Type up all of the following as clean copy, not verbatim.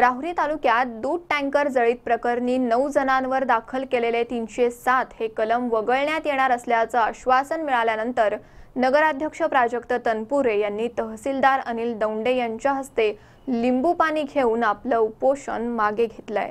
राहुरी तालुक्यात दूध टँकर जळीत प्रकरणी 9 जणांवर दाखल केलेले 307 हे कलम वगळण्यात येणार असल्याचं आश्वासन मिळाल्यानंतर नगराध्यक्ष प्राजक्त तनपुरे यांनी तहसीलदार अनिल दौंडे यांच्या हस्ते लिंबू पाणी घेऊन आपलं उपोषण मागे घेतलंय।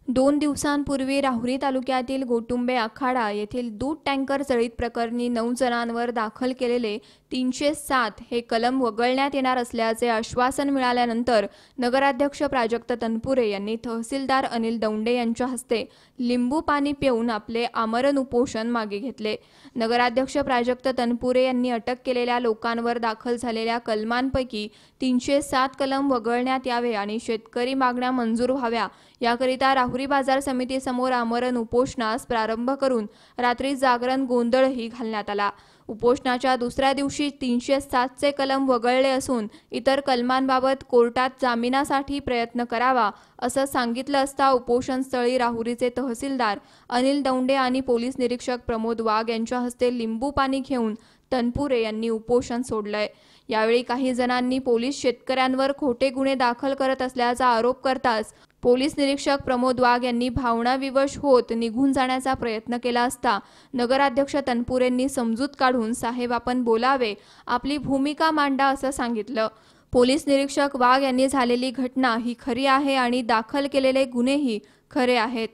2 दिवसांपूर्वी राहुरी तालुक्यातील गोटुंबे आखाडा येथील दूध टँकर जळीत प्रकरणी 9 जणांवर दाखल केलेले 307 हे कलम वगळण्यात येणार असल्याचे आश्वासन मिळाल्यानंतर नगराध्यक्ष प्राजक्त तनपुरे यांनी तहसीलदार अनिल दौंडे यांच्या हस्ते लिंबू पाणी पिऊन आपले आमरण उपोषण मागे घेतले। नगराध्यक्ष प्राजक्त तनपुरे यांनी अटक केलेल्या लोकांवर दाखल झालेल्या कलमांपैकी 307 कलम वगळण्यात यावे आणि शेतकरी मागण्या मंजूर व्हाव्या याकरिता राहुरी बाजार समिती समोर आमरण उपोषणास प्रारंभ करून रात्री जागरण गोंधळही घालण्यात आला। उपोषणाच्या दुसऱ्या दिवशी 307 चे कलम वगळले असून इतर कलमांबाबत कोर्टात जामिनासाठी प्रयत्न करावा असं सांगितलं असता उपोषणस्थळी राहुरीचे तहसीलदार अनिल दौंडे आणि पोलीस निरीक्षक प्रमोद वाघ यांच्या हस्ते लिंबू पाणी घेऊन तनपुरे यांनी उपोषण सोडलंय। यावेळी काही जणांनी पोलीस शेतकऱ्यांवर खोटे गुन्हे दाखल करत असल्याचा आरोप करताच पोलीस निरीक्षक प्रमोद वाघ यांनी भावनाविवश होत निघून जाण्याचा प्रयत्न केला असता नगराध्यक्ष तनपुरेंनी समजूत काढून साहेब आपण बोलावे, आपली भूमिका मांडा असं सांगितलं। पोलीस निरीक्षक वाघ यांनी झालेली घटना ही खरी आहे आणि दाखल केलेले गुन्हेही खरे आहेत,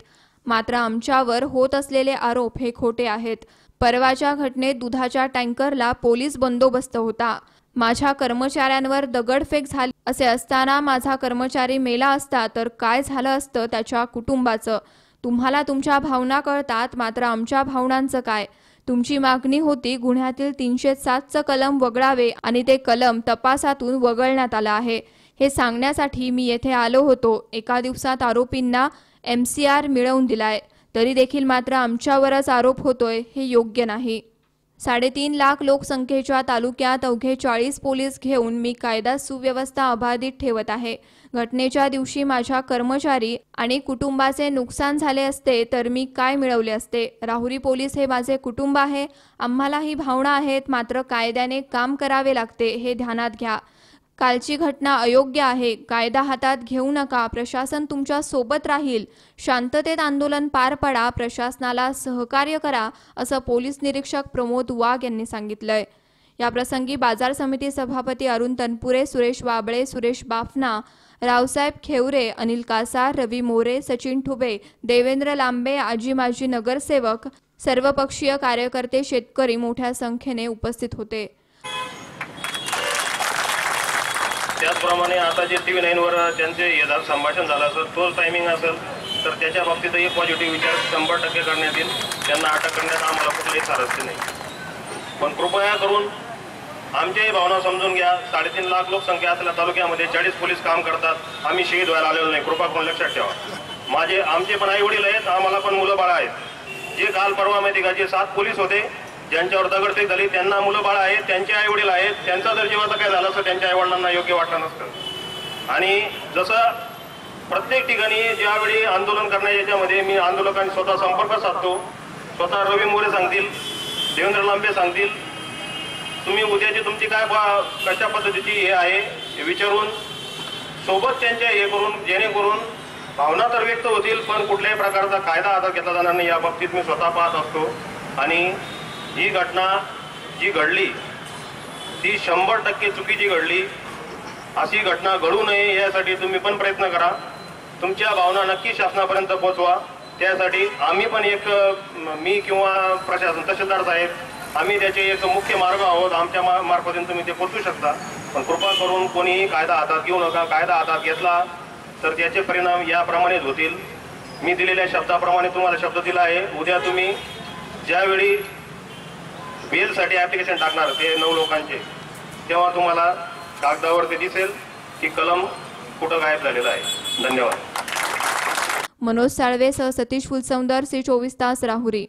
मात्र आमच्यावर होत असलेले आरोप हे खोटे आहेत। परवाच्या घटनेत दुधाच्या टँकरला पोलीस बंदोबस्त होता, माझ्या कर्मचाऱ्यांवर दगडफेक झाली असे असताना माझा कर्मचारी मेला असता तर काय झालं असतं त्याच्या कुटुंबाचं। तुम्हाला तुमच्या भावना कळतात, मात्र आमच्या भावनांचं काय? तुमची मागणी होती गुन्ह्यातील 307चं कलम वगळावे आणि ते कलम तपासातून वगळण्यात आलं आहे हे सांगण्यासाठी मी येथे आलो होतो। एका दिवसात आरोपींना MCR मिळवून दिलाय तरी देखील मात्र आमच्यावरच आरोप होतोय, हे योग्य नाही। 3.5 लाख लोकसंख्येच्या तालुक्यात अवघे 40 पोलीस घेऊन मी कायदा सुव्यवस्था अबाधित ठेवत आहे। घटनेच्या दिवशी माझ्या कर्मचारी आणि कुटुंबाचे नुकसान झाले असते तर मी काय मिळवले असते? राहुरी पोलीस हे माझे कुटुंब आहे, आम्हालाही भावना आहेत, मात्र कायद्याने काम करावे लागते हे ध्यानात घ्या। कालची घटना अयोग्य आहे, कायदा हातात घेऊ नका, प्रशासन तुमच्या सोबत राहील, शांततेत आंदोलन पार पडा, प्रशासनाला सहकार्य करा असं पोलीस निरीक्षक प्रमोद वाघ यांनी सांगितलंय। या प्रसंगी बाजार समिती सभापती अरुण तनपुरे, सुरेश वाबळे, सुरेश बाफना, रावसाहेब खेवरे, अनिल कासार, रवी मोरे, सचिन ठुबे, देवेंद्र लांबे, आजी माजी नगरसेवक, सर्वपक्षीय कार्यकर्ते, शेतकरी मोठ्या संख्येने उपस्थित होते। त्याचप्रमाणे आता जे TV9 वर त्यांचे यथार्थ संभाषण झालं असेल, तोच टायमिंग असेल तर त्याच्या बाबतीतही पॉझिटिव्ह विचार 100% करण्यात येईल। त्यांना अटक करण्यात आम्हाला कुठलेही स्वारस्य नाही, पण कृपया करून आमच्याही भावना समजून घ्या। 3.5 लाख लोकसंख्या असलेल्या तालुक्यामध्ये 40 पोलीस काम करतात, आम्ही शहीद व्हायला आलेलो नाही, कृपा करून लक्षात ठेवा। आमचे पण आई वडील आहेत, आम्हाला पण मुलं बाळ आहेत। जे काल परवा माहिती का जे 7 पोलीस होते ज्यांच्यावर दगडफेक झाली त्यांना मुलं बाळ आहेत, त्यांचे आई वडील आहेत, त्यांचा जर जीवाचं काय झालं असं त्यांच्या आई वडिलांना योग्य वाटलं नसतं। आणि जसं प्रत्येक ठिकाणी ज्यावेळी आंदोलन करण्याच्या याच्यामध्ये मी आंदोलकांनी स्वतः संपर्क साधतो, स्वतः रवी मोरे सांगतील, देवेंद्र लांबे सांगतील, तुम्ही उद्याची तुमची काय कशा पद्धतीची हे आहे हे विचारून सोबत त्यांच्या हे करून जेणेकरून भावना तर व्यक्त होतील पण कुठल्याही प्रकारचा कायदा हातात घेतला जाणार नाही या बाबतीत मी स्वतः पाहत असतो। आणि ही घटना जी घडली ती 100% चुकीची घडली, अशी घटना घडू नये यासाठी तुम्ही पण प्रयत्न करा, तुमच्या भावना नक्की शासनापर्यंत पोहोचवा। त्यासाठी आम्ही पण मी किंवा प्रशासन तहसीलदार साहेब आम्ही त्याचे एक मुख्य मार्ग आहोत, आमच्या मार्फतून तुम्ही ते पोहोचू शकता। पण कृपा करून कोणीही कायदा हातात घेऊ नका, कायदा हातात घेतला तर त्याचे परिणाम याप्रमाणेच होतील। मी दिलेल्या शब्दाप्रमाणे तुम्हाला शब्द दिला आहे, उद्या तुम्ही ज्यावेळी बेलसाठी ॲप्लिकेशन टाकणार ते 9 लोकांचे, तेव्हा तुम्हाला कागदावर ते दिसेल की कलम कुठं गायब झालेला आहे। धन्यवाद। मनोज साळवे सह सतीश फुलसौंदर, C24 तास, राहुरी।